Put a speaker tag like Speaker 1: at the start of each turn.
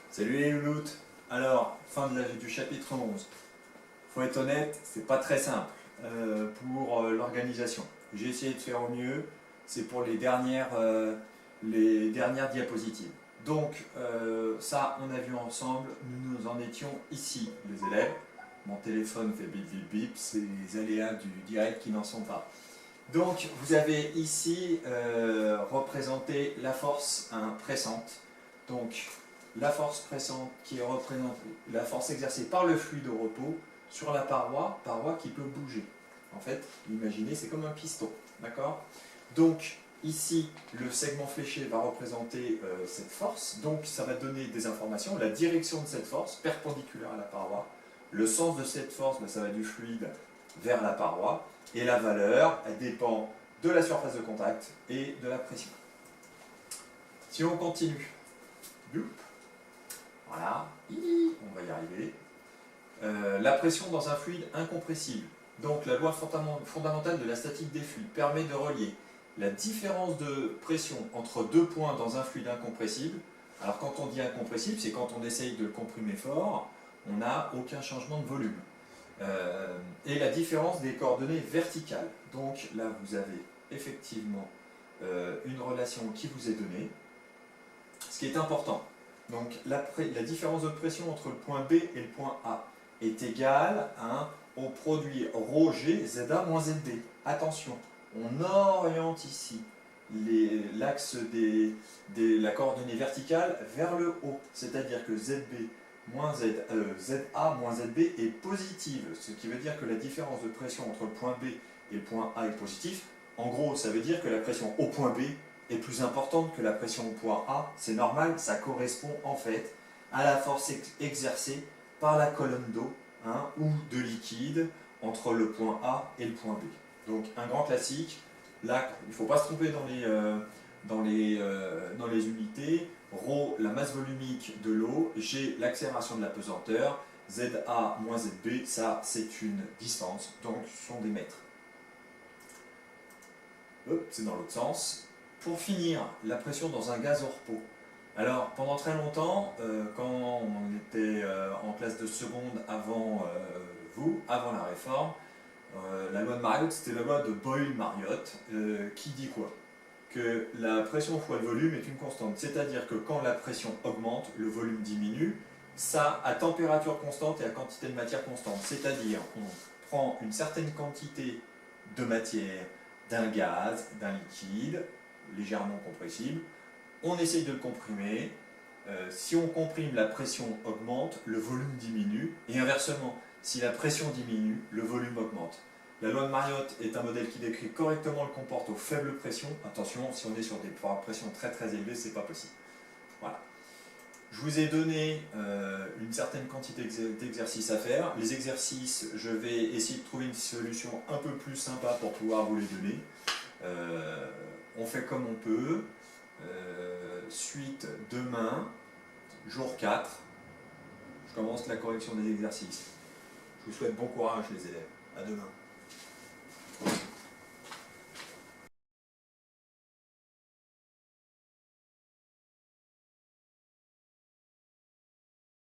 Speaker 1: Salut les louloutes. Alors, fin du chapitre 11. Faut être honnête, c'est pas très simple pour l'organisation. J'ai essayé de faire au mieux, c'est pour les dernières diapositives. Donc, ça, on a vu ensemble, nous en étions ici, les élèves. Mon téléphone fait bip bip bip, c'est les aléas du direct qui n'en sont pas. Donc, vous avez ici représenté la force pressante. Donc, la force pressante qui est représentée, la force exercée par le fluide au repos sur la paroi qui peut bouger. En fait, imaginez, c'est comme un piston, d'accord? Donc, ici, le segment fléché va représenter cette force, donc ça va donner des informations, la direction de cette force, perpendiculaire à la paroi, le sens de cette force, ça va du fluide vers la paroi, et la valeur, elle dépend de la surface de contact et de la pression. Si on continue, voilà, on va y arriver. La pression dans un fluide incompressible. Donc la loi fondamentale de la statique des fluides permet de relier la différence de pression entre deux points dans un fluide incompressible. Alors quand on dit incompressible, c'est quand on essaye de le comprimer fort, on n'a aucun changement de volume. Et la différence des coordonnées verticales. Donc là vous avez effectivement une relation qui vous est donnée. Ce qui est important. Donc la différence de pression entre le point B et le point A est égale au produit ρg ZA moins ZB. Attention, on oriente ici l'axe de la coordonnée verticale vers le haut, c'est-à-dire que ZB moins ZA moins ZB est positive, ce qui veut dire que la différence de pression entre le point B et le point A est positive. En gros, ça veut dire que la pression au point B est plus importante que la pression au point A. C'est normal, ça correspond en fait à la force exercée par la colonne d'eau ou de liquide entre le point A et le point B. Donc un grand classique. Là, il ne faut pas se tromper dans les unités. Rho, la masse volumique de l'eau. G, l'accélération de la pesanteur. ZA moins ZB, ça c'est une distance, donc ce sont des mètres. C'est dans l'autre sens. Pour finir, la pression dans un gaz au repos. Alors, pendant très longtemps, quand on était en classe de seconde avant avant la réforme, la loi de Mariotte, c'était la loi de Boyle-Mariotte, qui dit quoi? Que la pression fois le volume est une constante. C'est-à-dire que quand la pression augmente, le volume diminue, ça à température constante et à quantité de matière constante. C'est-à-dire qu'on prend une certaine quantité de matière, d'un gaz, d'un liquide, légèrement compressible, on essaye de le comprimer. Si on comprime, la pression augmente, le volume diminue, et inversement, si la pression diminue, le volume augmente. La loi de Mariotte est un modèle qui décrit correctement le comporte aux faibles pressions. Attention, si on est sur des pressions très très élevées, c'est pas possible. Voilà. Je vous ai donné une certaine quantité d'exercices à faire. Les exercices, je vais essayer de trouver une solution un peu plus sympa pour pouvoir vous les donner. On fait comme on peut. Suite demain, jour 4. Je commence la correction des exercices. Je vous souhaite bon courage les élèves. À demain.